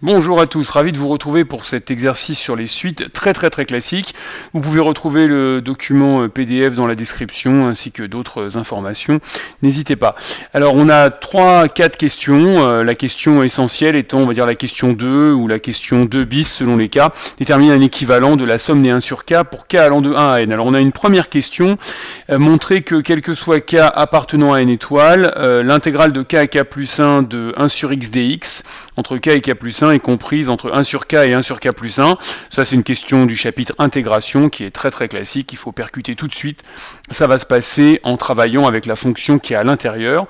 Bonjour à tous, ravi de vous retrouver pour cet exercice sur les suites très classique. Vous pouvez retrouver le document PDF dans la description ainsi que d'autres informations, n'hésitez pas. Alors on a 3-4 questions, la question essentielle étant on va dire la question 2 ou la question 2 bis selon les cas, déterminer un équivalent de la somme des 1 sur k pour k allant de 1 à n. Alors on a une première question, montrer que quel que soit k appartenant à n étoile, l'intégrale de k à k plus 1 de 1 sur x dx entre k et k plus 1 est comprise entre 1 sur k et 1 sur k plus 1. Ça c'est une question du chapitre intégration qui est très classique, il faut percuter tout de suite. Ça va se passer en travaillant avec la fonction qui est à l'intérieur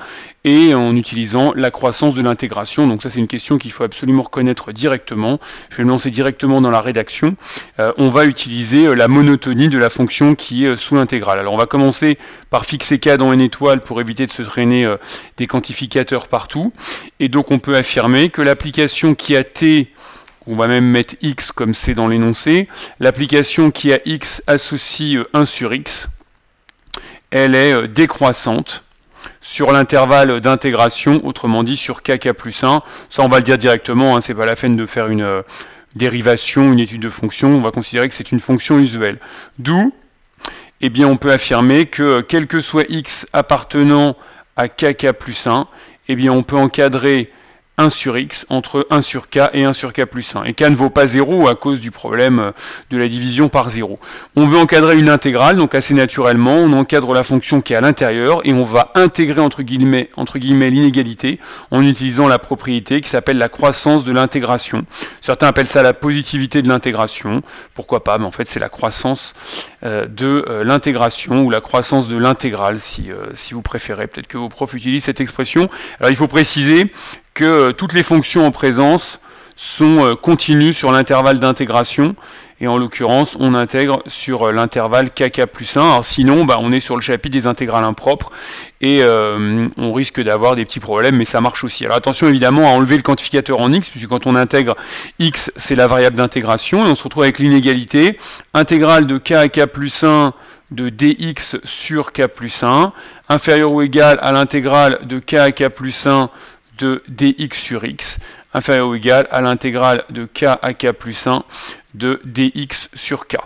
et en utilisant la croissance de l'intégration. Donc ça c'est une question qu'il faut absolument reconnaître directement. Je vais me lancer directement dans la rédaction. On va utiliser la monotonie de la fonction qui est sous l'intégrale. Alors on va commencer par fixer k dans n étoile pour éviter de se traîner des quantificateurs partout. Et donc on peut affirmer que l'application qui a t, on va même mettre x comme c'est dans l'énoncé, l'application qui a x associe 1 sur x, elle est décroissante sur l'intervalle d'intégration, autrement dit sur k plus 1. Ça on va le dire directement, hein, c'est pas la peine de faire une dérivation, une étude de fonction, on va considérer que c'est une fonction usuelle. D'où, eh bien, on peut affirmer que quel que soit x appartenant à k plus 1, eh bien, on peut encadrer 1 sur x entre 1 sur k et 1 sur k plus 1. Et k ne vaut pas 0 à cause du problème de la division par 0. On veut encadrer une intégrale, donc assez naturellement, on encadre la fonction qui est à l'intérieur et on va intégrer entre guillemets l'inégalité en utilisant la propriété qui s'appelle la croissance de l'intégration. Certains appellent ça la positivité de l'intégration. Pourquoi pas, mais en fait c'est la croissance de l'intégration ou la croissance de l'intégrale si vous préférez. Peut-être que vos profs utilisent cette expression. Alors il faut préciser que toutes les fonctions en présence sont continues sur l'intervalle d'intégration, et en l'occurrence, on intègre sur l'intervalle k plus 1. Alors sinon, on est sur le chapitre des intégrales impropres, et on risque d'avoir des petits problèmes, mais ça marche aussi. Alors attention évidemment à enlever le quantificateur en x, puisque quand on intègre x, c'est la variable d'intégration, et on se retrouve avec l'inégalité, intégrale de k à k plus 1 de dx sur k plus 1, inférieur ou égal à l'intégrale de k à k plus 1 de dx sur x, inférieur ou égal à l'intégrale de k à k plus 1 de dx sur k.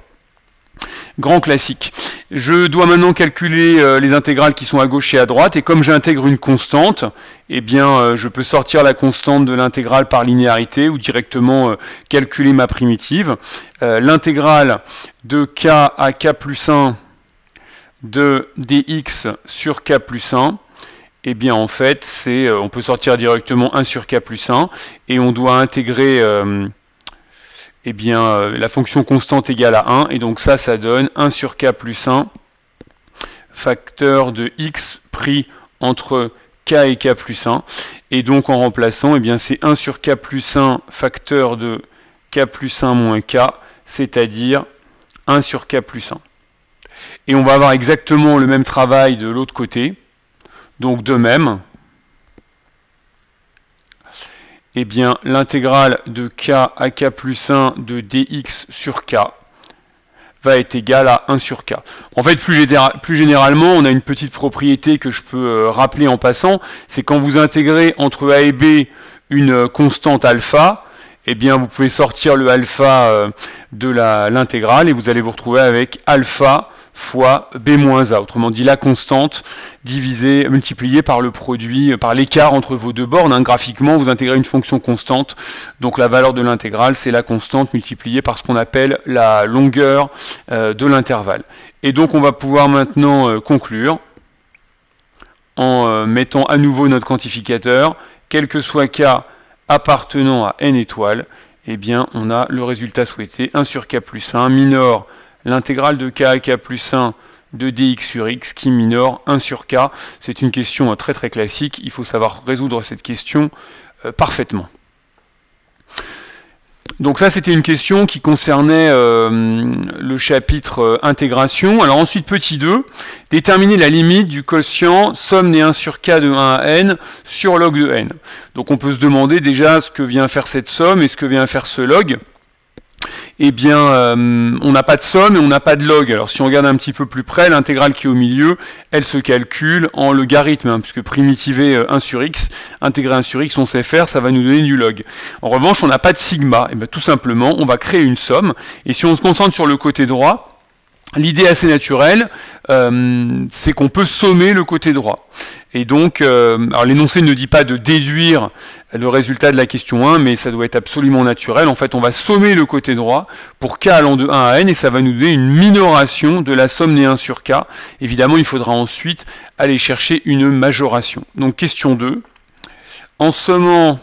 Grand classique. Je dois maintenant calculer les intégrales qui sont à gauche et à droite, et comme j'intègre une constante, eh bien je peux sortir la constante de l'intégrale par linéarité ou directement calculer ma primitive. L'intégrale de k à k plus 1 de dx sur k plus 1, eh bien en fait, on peut sortir directement 1 sur k plus 1, et on doit intégrer la fonction constante égale à 1, et donc ça donne 1 sur k plus 1 facteur de x pris entre k et k plus 1, et donc en remplaçant, eh bien c'est 1 sur k plus 1 facteur de k plus 1 moins k, c'est-à-dire 1 sur k plus 1. Et on va avoir exactement le même travail de l'autre côté. Donc de même, eh bien l'intégrale de k à k plus 1 de dx sur k va être égale à 1 sur k. En fait, plus généralement, on a une petite propriété que je peux rappeler en passant, c'est quand vous intégrez entre a et b une constante alpha, eh bien vous pouvez sortir le alpha de l'intégrale et vous allez vous retrouver avec alpha fois b moins a, autrement dit la constante multipliée par le produit, par l'écart entre vos deux bornes. Hein. Graphiquement, vous intégrez une fonction constante, donc la valeur de l'intégrale, c'est la constante multipliée par ce qu'on appelle la longueur de l'intervalle. Et donc on va pouvoir maintenant conclure en mettant à nouveau notre quantificateur, quel que soit k appartenant à n étoiles, eh bien on a le résultat souhaité, 1 sur k plus 1 minore l'intégrale de k à k plus 1 de dx sur x qui minore 1 sur k. C'est une question très classique, il faut savoir résoudre cette question parfaitement. Donc ça c'était une question qui concernait le chapitre intégration. Alors ensuite petit 2, déterminer la limite du quotient somme des 1 sur k de 1 à n sur log de n. Donc on peut se demander déjà ce que vient faire cette somme et ce que vient faire ce log. eh bien, on n'a pas de somme et on n'a pas de log. Alors si on regarde un petit peu plus près, l'intégrale qui est au milieu, elle se calcule en logarithme, hein, puisque primitiver 1 sur x, intégrer 1 sur x, on sait faire, ça va nous donner du log. En revanche, on n'a pas de sigma. Et bien, tout simplement, on va créer une somme, et si on se concentre sur le côté droit, l'idée assez naturelle, c'est qu'on peut sommer le côté droit. Et donc, alors l'énoncé ne dit pas de déduire le résultat de la question 1, mais ça doit être absolument naturel. En fait, on va sommer le côté droit pour k allant de 1 à n, et ça va nous donner une minoration de la somme des 1 sur k. Évidemment, il faudra ensuite aller chercher une majoration. Donc, question 2. En sommant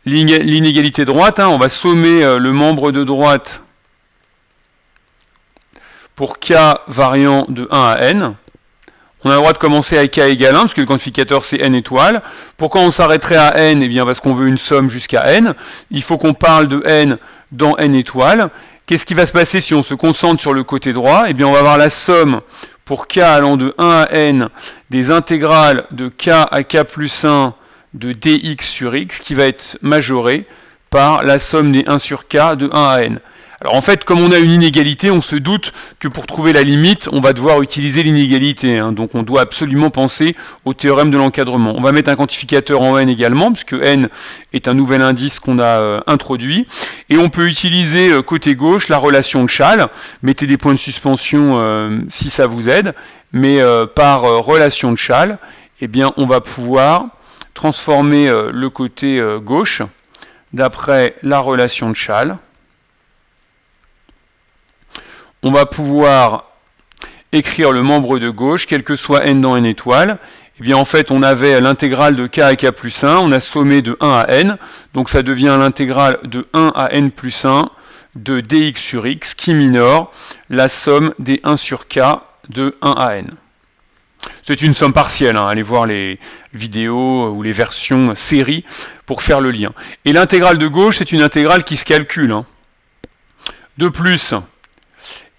l'inégalité droite, hein, on va sommer le membre de droite pour k variant de 1 à n. On a le droit de commencer à k égale 1, parce que le quantificateur c'est n étoiles. Pourquoi on s'arrêterait à n? Eh bien parce qu'on veut une somme jusqu'à n. Il faut qu'on parle de n dans n étoiles. Qu'est-ce qui va se passer si on se concentre sur le côté droit? Eh bien on va avoir la somme pour k allant de 1 à n des intégrales de k à k plus 1 de dx sur x qui va être majorée par la somme des 1 sur k de 1 à n. Alors en fait, comme on a une inégalité, on se doute que pour trouver la limite, on va devoir utiliser l'inégalité. Hein. Donc on doit absolument penser au théorème de l'encadrement. On va mettre un quantificateur en n également, puisque n est un nouvel indice qu'on a introduit. Et on peut utiliser côté gauche la relation de Schall. Mettez des points de suspension si ça vous aide. Mais par relation de Schall, eh bien, on va pouvoir transformer le côté gauche d'après la relation de Schall. On va pouvoir écrire le membre de gauche, quel que soit n dans n étoiles. Eh bien, en fait, on avait l'intégrale de k à k plus 1, on a sommé de 1 à n, donc ça devient l'intégrale de 1 à n plus 1 de dx sur x, qui minore la somme des 1 sur k de 1 à n. C'est une somme partielle, hein. Allez voir les vidéos ou les versions série pour faire le lien. Et l'intégrale de gauche, c'est une intégrale qui se calcule. Hein. De plus,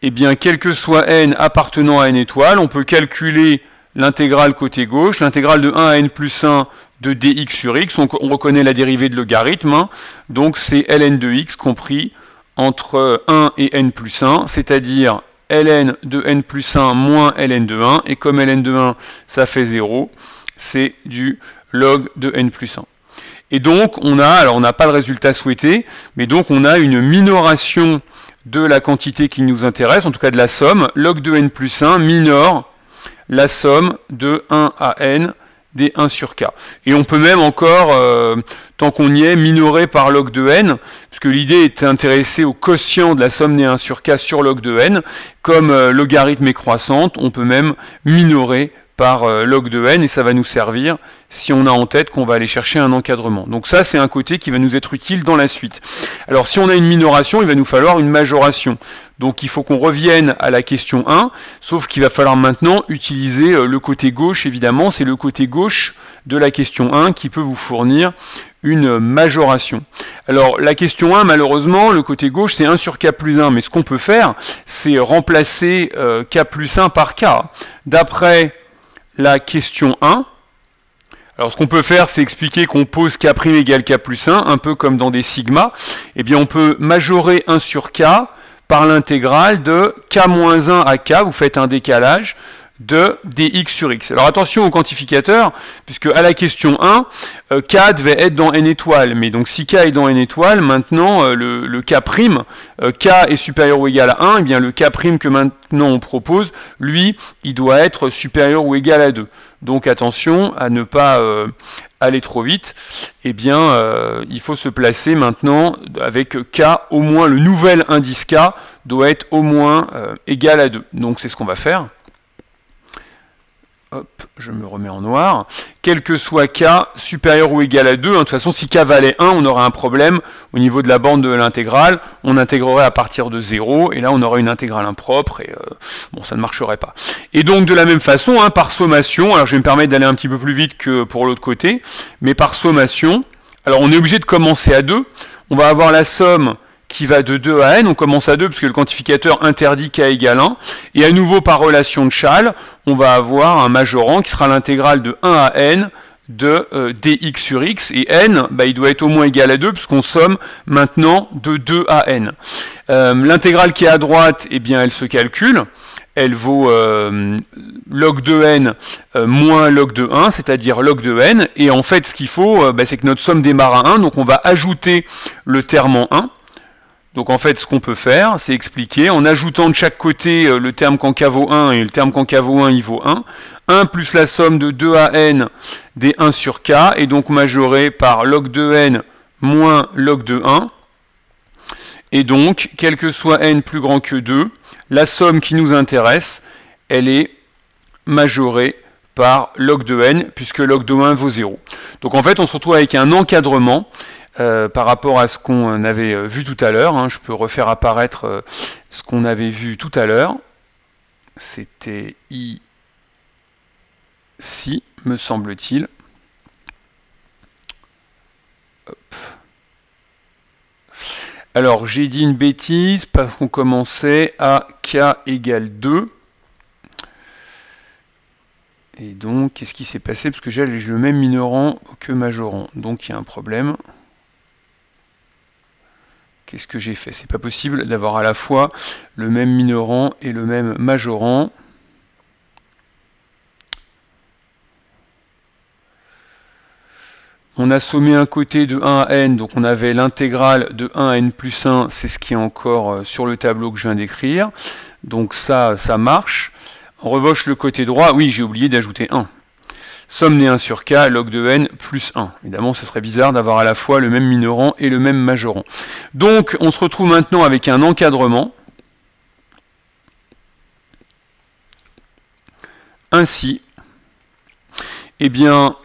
eh bien, quel que soit n appartenant à n étoiles, on peut calculer l'intégrale côté gauche, l'intégrale de 1 à n plus 1 de dx sur x, on reconnaît la dérivée de logarithme, hein, donc c'est ln de x compris entre 1 et n plus 1, c'est-à-dire ln de n plus 1 moins ln de 1, et comme ln de 1, ça fait 0, c'est du log de n plus 1. Et donc, on n'a pas le résultat souhaité, mais donc on a une minoration de la quantité qui nous intéresse, en tout cas de la somme, log de n plus 1 minore la somme de 1 à n des 1 sur k. Et on peut même encore, tant qu'on y est, minorer par log de n, puisque l'idée est intéressée au quotient de la somme des 1 sur k sur log de n. Comme logarithme est croissante, on peut même minorer par log de n, et ça va nous servir si on a en tête qu'on va aller chercher un encadrement. Donc ça, c'est un côté qui va nous être utile dans la suite. Alors si on a une minoration, il va nous falloir une majoration. Donc il faut qu'on revienne à la question 1, sauf qu'il va falloir maintenant utiliser le côté gauche, évidemment, c'est le côté gauche de la question 1 qui peut vous fournir une majoration. Alors la question 1, malheureusement, le côté gauche, c'est 1 sur k plus 1, mais ce qu'on peut faire, c'est remplacer k plus 1 par k. D'après la question 1, alors ce qu'on peut faire, c'est expliquer qu'on pose k' égale k plus 1, un peu comme dans des sigma. Eh bien, on peut majorer 1 sur k par l'intégrale de k-1 à k, vous faites un décalage, de dx sur x. Alors attention au quantificateur, puisque à la question 1, k devait être dans n étoiles, mais donc si k est dans n étoiles, maintenant le k', k est supérieur ou égal à 1, et bien le k' que maintenant on propose, lui, il doit être supérieur ou égal à 2. Donc attention à ne pas aller trop vite, eh bien il faut se placer maintenant avec k, au moins le nouvel indice k doit être au moins égal à 2. Donc c'est ce qu'on va faire. Hop, je me remets en noir. Quel que soit k supérieur ou égal à 2, hein, de toute façon, si k valait 1, on aurait un problème au niveau de la bande de l'intégrale. On intégrerait à partir de 0, et là, on aurait une intégrale impropre, et bon, ça ne marcherait pas. Et donc, de la même façon, hein, par sommation, alors je vais me permettre d'aller un petit peu plus vite que pour l'autre côté, mais par sommation, alors on est obligé de commencer à 2. On va avoir la somme qui va de 2 à n, on commence à 2 puisque le quantificateur interdit k égale 1, et à nouveau par relation de Schall, on va avoir un majorant qui sera l'intégrale de 1 à n de dx sur x, et n, bah, il doit être au moins égal à 2, puisqu'on somme maintenant de 2 à n. L'intégrale qui est à droite, eh bien, elle se calcule, elle vaut log de n moins log de 1, c'est-à-dire log de n, et en fait, ce qu'il faut, bah, c'est que notre somme démarre à 1, donc on va ajouter le terme en 1. Donc en fait, ce qu'on peut faire, c'est expliquer en ajoutant de chaque côté le terme qu'en k vaut 1 et le terme qu'en k vaut 1, il vaut 1. 1 plus la somme de 2 à n des 1 sur k, et donc majoré par log de n moins log de 1. Et donc, quel que soit n plus grand que 2, la somme qui nous intéresse, elle est majorée par log de n, puisque log de 1 vaut 0. Donc en fait, on se retrouve avec un encadrement par rapport à ce qu'on avait vu tout à l'heure. Hein. Je peux refaire apparaître ce qu'on avait vu tout à l'heure. C'était ici, me semble-t-il. Alors, j'ai dit une bêtise parce qu'on commençait à k égale 2. Et donc, qu'est-ce qui s'est passé? Parce que j'ai le même minorant que majorant. Donc, il y a un problème. Qu'est-ce que j'ai fait? C'est pas possible d'avoir à la fois le même minorant et le même majorant. On a sommé un côté de 1 à n, donc on avait l'intégrale de 1 à n plus 1, c'est ce qui est encore sur le tableau que je viens d'écrire. Donc ça marche. En revanche, le côté droit, oui, j'ai oublié d'ajouter 1. Somme des 1 sur k, log de n plus 1. Évidemment, ce serait bizarre d'avoir à la fois le même minorant et le même majorant. Donc, on se retrouve maintenant avec un encadrement. Ainsi, eh bien,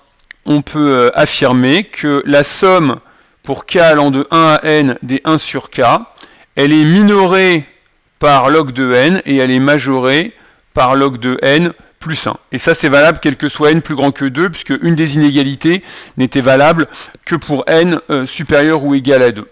on peut affirmer que la somme pour k allant de 1 à n des 1 sur k, elle est minorée par log de n et elle est majorée par log de n plus 1. Et ça, c'est valable quel que soit n plus grand que 2, puisque une des inégalités n'était valable que pour n supérieur ou égal à 2.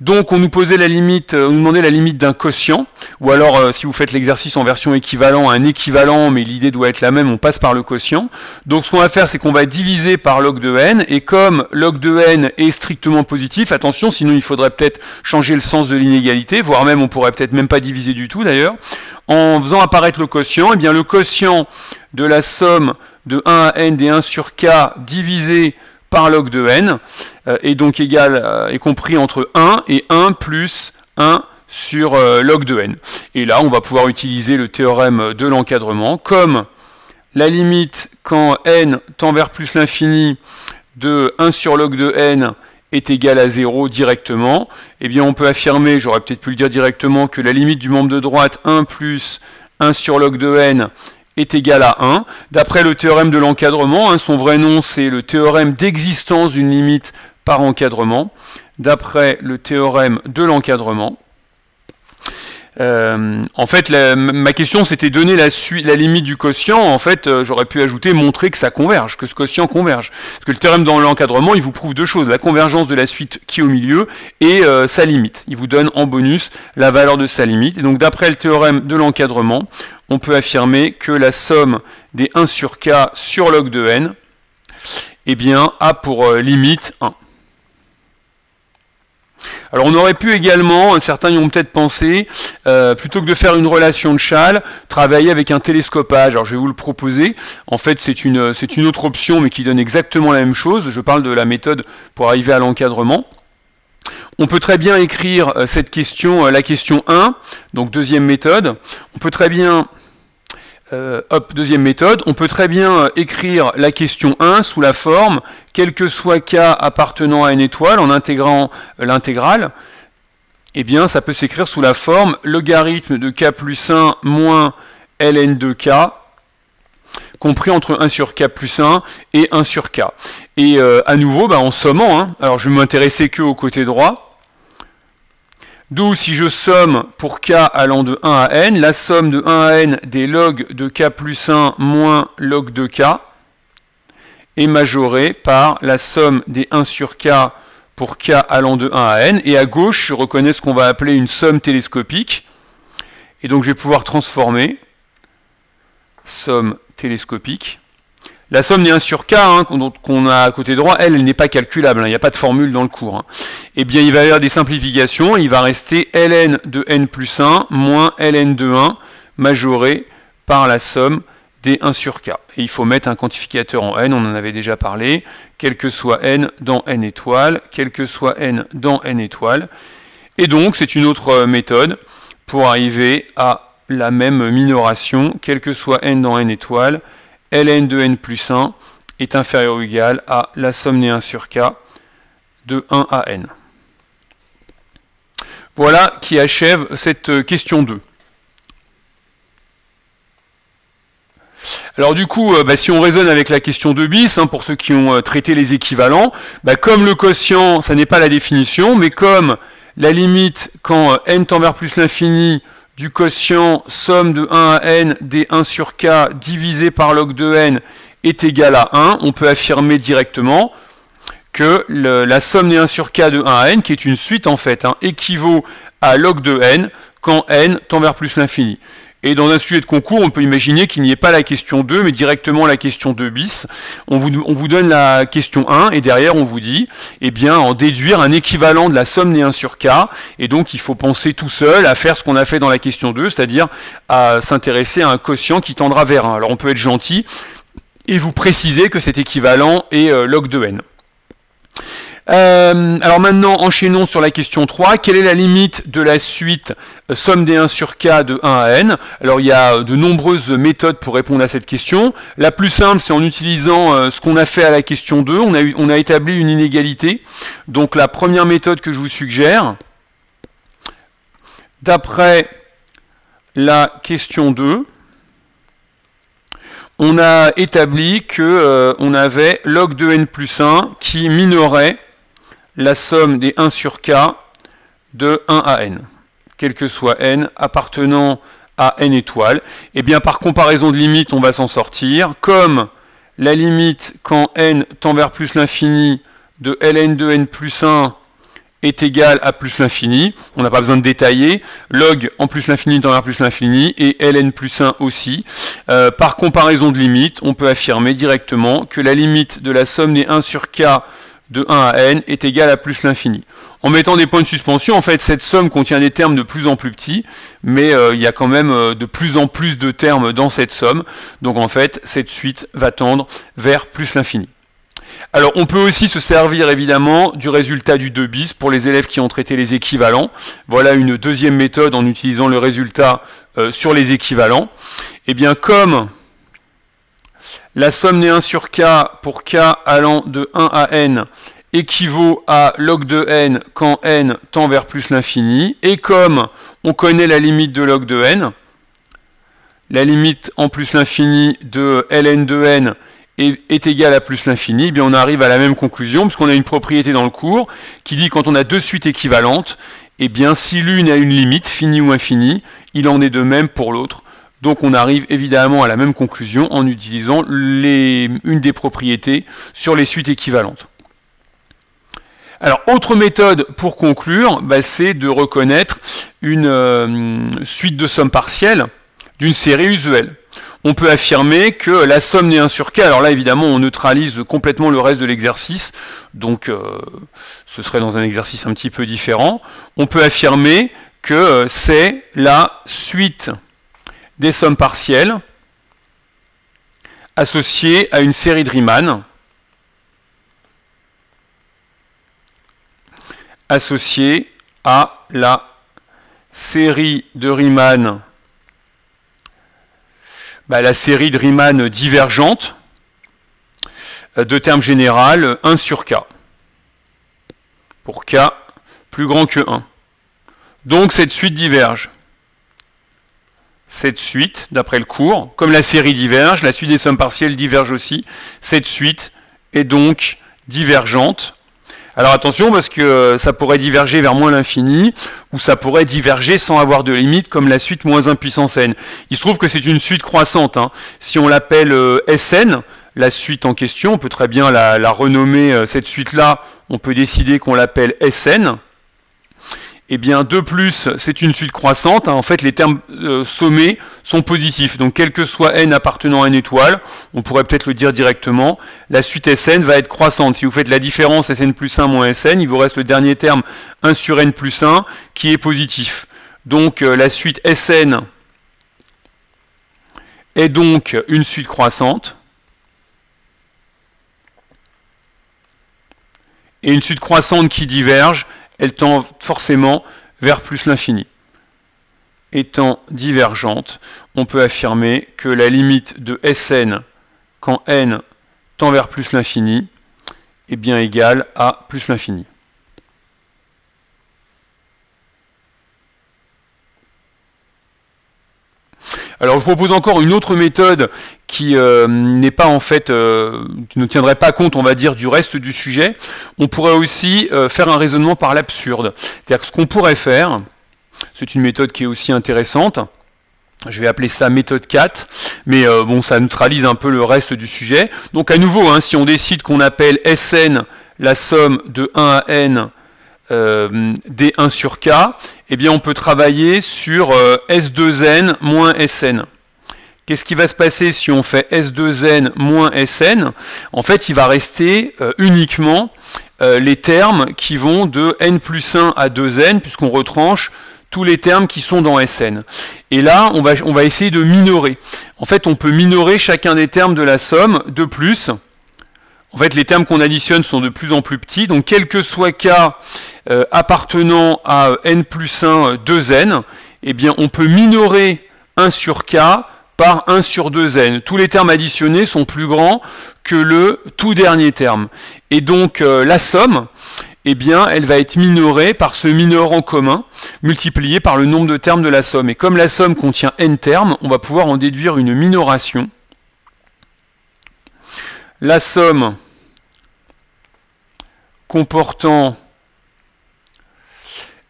Donc, on nous posait la limite, on nous demandait la limite d'un quotient, ou alors, si vous faites l'exercice en version équivalent, un équivalent, mais l'idée doit être la même, on passe par le quotient. Donc, ce qu'on va faire, c'est qu'on va diviser par log de n, et comme log de n est strictement positif, attention, sinon il faudrait peut-être changer le sens de l'inégalité, voire même, on pourrait peut-être même pas diviser du tout, d'ailleurs. En faisant apparaître le quotient, eh bien, le quotient de la somme de 1 à n des 1 sur k divisé par log de n est donc égal, est compris entre 1 et 1 plus 1 sur log de n. Et là, on va pouvoir utiliser le théorème de l'encadrement. Comme la limite quand n tend vers plus l'infini de 1 sur log de n est égale à 0 directement, eh bien on peut affirmer, j'aurais peut-être pu le dire directement, que la limite du membre de droite 1 plus 1 sur log de n est égal à 1. D'après le théorème de l'encadrement, hein, son vrai nom c'est le théorème d'existence d'une limite par encadrement. D'après le théorème de l'encadrement, en fait, ma question c'était donner la limite du quotient. En fait, j'aurais pu ajouter montrer que ça converge, que ce quotient converge. Parce que le théorème dans l'encadrement, il vous prouve deux choses: la convergence de la suite qui est au milieu et sa limite. Il vous donne en bonus la valeur de sa limite. Et donc, d'après le théorème de l'encadrement, on peut affirmer que la somme des 1 sur k sur log de n, eh bien, a pour limite 1. Alors on aurait pu également, certains y ont peut-être pensé, plutôt que de faire une relation de Schall, travailler avec un télescopage. Alors je vais vous le proposer. En fait c'est une autre option mais qui donne exactement la même chose. Je parle de la méthode pour arriver à l'encadrement. On peut très bien écrire cette question, la question 1, donc deuxième méthode. On peut très bien... deuxième méthode, on peut très bien écrire la question 1 sous la forme quel que soit k appartenant à une étoile en intégrant l'intégrale. Eh bien, ça peut s'écrire sous la forme logarithme de k plus 1 moins ln de k compris entre 1 sur k plus 1 et 1 sur k. Et à nouveau, en sommant, hein, alors je vais m'intéresser que au côté droit. D'où, si je somme pour k allant de 1 à n, la somme de 1 à n des log de k plus 1 moins log de k est majorée par la somme des 1 sur k pour k allant de 1 à n. Et à gauche, je reconnais ce qu'on va appeler une somme télescopique. Et donc, je vais pouvoir transformer somme télescopique. La somme des 1 sur k hein, qu'on a à côté droit, elle n'est pas calculable, il n'y a pas de formule dans le cours. Hein. Eh bien, il va y avoir des simplifications, il va rester ln de n plus 1 moins ln de 1 majoré par la somme des 1 sur k. Et il faut mettre un quantificateur en n, on en avait déjà parlé, quel que soit n dans n étoiles, quel que soit n dans n étoiles. Et donc, c'est une autre méthode pour arriver à la même minoration, quel que soit n dans n étoiles, ln de n plus 1 est inférieur ou égal à la somme des 1 sur k de 1 à n. Voilà qui achève cette question 2. Alors du coup, si on raisonne avec la question 2 bis, hein, pour ceux qui ont traité les équivalents, comme le quotient, ça n'est pas la définition, mais comme la limite quand n tend vers plus l'infini du quotient somme de 1 à n des 1 sur k divisé par log de n est égal à 1, on peut affirmer directement que la somme des 1 sur k de 1 à n, qui est une suite en fait, hein, équivaut à log de n quand n tend vers plus l'infini. Et dans un sujet de concours, on peut imaginer qu'il n'y ait pas la question 2, mais directement la question 2 bis. On vous donne la question 1, et derrière on vous dit, eh bien, en déduire un équivalent de la somme des 1 sur k, et donc il faut penser tout seul à faire ce qu'on a fait dans la question 2, c'est-à-dire à s'intéresser à un quotient qui tendra vers 1. Alors on peut être gentil, et vous préciser que cet équivalent est log de n. Alors maintenant, enchaînons sur la question 3. Quelle est la limite de la suite somme des 1 sur k de 1 à n? Alors il y a de nombreuses méthodes pour répondre à cette question. La plus simple, c'est en utilisant ce qu'on a fait à la question 2. On a établi une inégalité. Donc la première méthode que je vous suggère, d'après la question 2, on a établi que on avait log de n plus 1 qui minorait la somme des 1 sur k de 1 à n, quel que soit n appartenant à n étoiles. Et bien par comparaison de limites, on va s'en sortir. Comme la limite quand n tend vers plus l'infini de ln de n plus 1 est égale à plus l'infini, on n'a pas besoin de détailler, log en plus l'infini tend vers plus l'infini, et ln plus 1 aussi. Par comparaison de limites, on peut affirmer directement que la limite de la somme des 1 sur k de 1 à n est égale à plus l'infini. En mettant des points de suspension, en fait, cette somme contient des termes de plus en plus petits, mais il y a quand même de plus en plus de termes dans cette somme, donc en fait, cette suite va tendre vers plus l'infini. Alors, on peut aussi se servir évidemment du résultat du 2 bis pour les élèves qui ont traité les équivalents. Voilà une deuxième méthode en utilisant le résultat sur les équivalents. Et bien, comme la somme des 1 sur k pour k allant de 1 à n équivaut à log de n quand n tend vers plus l'infini, et comme on connaît la limite de log de n, la limite en plus l'infini de ln de n est égale à plus l'infini, eh bien on arrive à la même conclusion, puisqu'on a une propriété dans le cours qui dit quand on a deux suites équivalentes, eh bien si l'une a une limite, finie ou infinie, il en est de même pour l'autre. Donc on arrive évidemment à la même conclusion en utilisant une des propriétés sur les suites équivalentes. Alors, autre méthode pour conclure, c'est de reconnaître une suite de sommes partielles d'une série usuelle. On peut affirmer que la somme des 1 sur k, alors là évidemment on neutralise complètement le reste de l'exercice, donc ce serait dans un exercice un petit peu différent. On peut affirmer que c'est la suite des sommes partielles associées à une série de Riemann associée à la série de Riemann, la série de Riemann divergente de terme général 1 sur k, pour k plus grand que 1. Donc cette suite diverge. Cette suite, d'après le cours, comme la série diverge, la suite des sommes partielles diverge aussi. Cette suite est donc divergente. Alors attention, parce que ça pourrait diverger vers moins l'infini, ou ça pourrait diverger sans avoir de limite, comme la suite moins 1 puissance n. Il se trouve que c'est une suite croissante. Si on l'appelle Sn, la suite en question, on peut très bien la renommer, cette suite-là, on peut décider qu'on l'appelle Sn. eh bien 2 plus, c'est une suite croissante. En fait, les termes sommés sont positifs. Donc, quel que soit n appartenant à n étoile, on pourrait peut-être le dire directement, la suite Sn va être croissante. Si vous faites la différence Sn plus 1 moins Sn, il vous reste le dernier terme 1 sur n plus 1 qui est positif. Donc, la suite Sn est donc une suite croissante. Et une suite croissante qui diverge, elle tend forcément vers plus l'infini. Étant divergente, on peut affirmer que la limite de Sn quand n tend vers plus l'infini est bien égale à plus l'infini. Alors je vous propose encore une autre méthode qui n'est pas en fait, qui ne tiendrait pas compte, on va dire, du reste du sujet. On pourrait aussi faire un raisonnement par l'absurde. C'est-à-dire que ce qu'on pourrait faire, c'est une méthode qui est aussi intéressante. Je vais appeler ça méthode 4, mais bon, ça neutralise un peu le reste du sujet. Donc à nouveau, hein, si on décide qu'on appelle Sn la somme de 1 à n d1 sur k, eh bien on peut travailler sur S2n moins Sn. Qu'est-ce qui va se passer si on fait S2n moins Sn? En fait, il va rester uniquement les termes qui vont de n plus 1 à 2n, puisqu'on retranche tous les termes qui sont dans Sn. Et là, on va essayer de minorer. En fait, on peut minorer chacun des termes de la somme de plus. En fait, les termes qu'on additionne sont de plus en plus petits. Donc, quel que soit k appartenant à n plus 1, 2n, eh bien, on peut minorer 1 sur k par 1 sur 2n. Tous les termes additionnés sont plus grands que le tout dernier terme. Et donc, la somme, eh bien, elle va être minorée par ce minorant commun, multiplié par le nombre de termes de la somme. Et comme la somme contient n termes, on va pouvoir en déduire une minoration. La somme comportant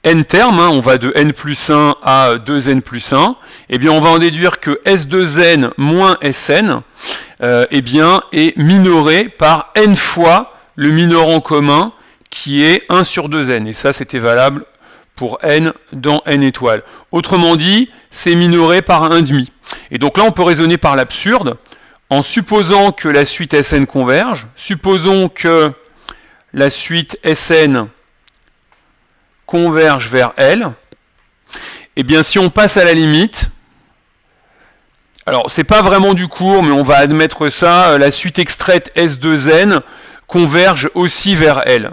n termes, hein, on va de n plus 1 à 2n plus 1, eh bien on va en déduire que S2n moins Sn eh bien, est minoré par n fois le minorant commun qui est 1 sur 2n. Et ça, c'était valable pour n dans n étoiles. Autrement dit, c'est minoré par 1,5. Et donc là, on peut raisonner par l'absurde en supposant que la suite Sn converge. Supposons que la suite Sn converge vers L, et bien si on passe à la limite, alors c'est pas vraiment du cours, mais on va admettre ça, la suite extraite S2n converge aussi vers L.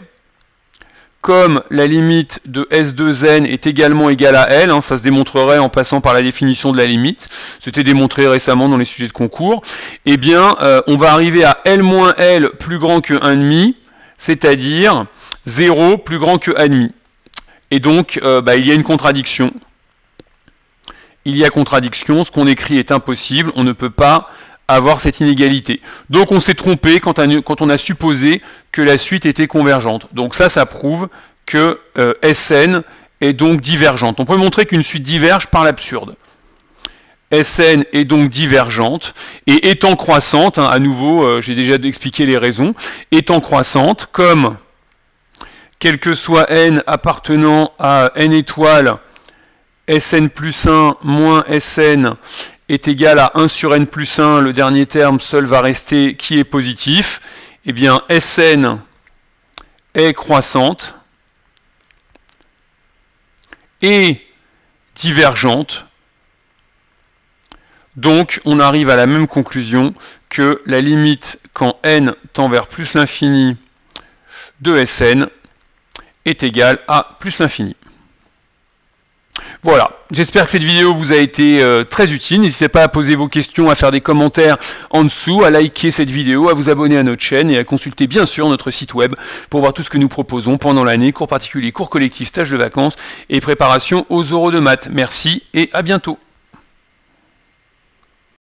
Comme la limite de S2n est également égale à L, hein, ça se démontrerait en passant par la définition de la limite, c'était démontré récemment dans les sujets de concours, et bien on va arriver à L moins L plus grand que 1,5, c'est-à-dire 0 plus grand que 1,5. Et donc, il y a une contradiction. Il y a contradiction, ce qu'on écrit est impossible, on ne peut pas avoir cette inégalité. Donc on s'est trompé quand on a supposé que la suite était convergente. Donc ça prouve que Sn est donc divergente. On peut montrer qu'une suite diverge par l'absurde. Sn est donc divergente, et étant croissante, hein, à nouveau, j'ai déjà expliqué les raisons, étant croissante, comme quel que soit n appartenant à n étoiles, Sn plus 1 moins Sn est égal à 1 sur n plus 1, le dernier terme seul va rester qui est positif, eh bien Sn est croissante et divergente. Donc on arrive à la même conclusion que la limite quand n tend vers plus l'infini de Sn est égal à plus l'infini. Voilà, j'espère que cette vidéo vous a été très utile. N'hésitez pas à poser vos questions, à faire des commentaires en dessous, à liker cette vidéo, à vous abonner à notre chaîne et à consulter bien sûr notre site web pour voir tout ce que nous proposons pendant l'année, cours particuliers, cours collectifs, stages de vacances et préparation aux oraux de maths. Merci et à bientôt.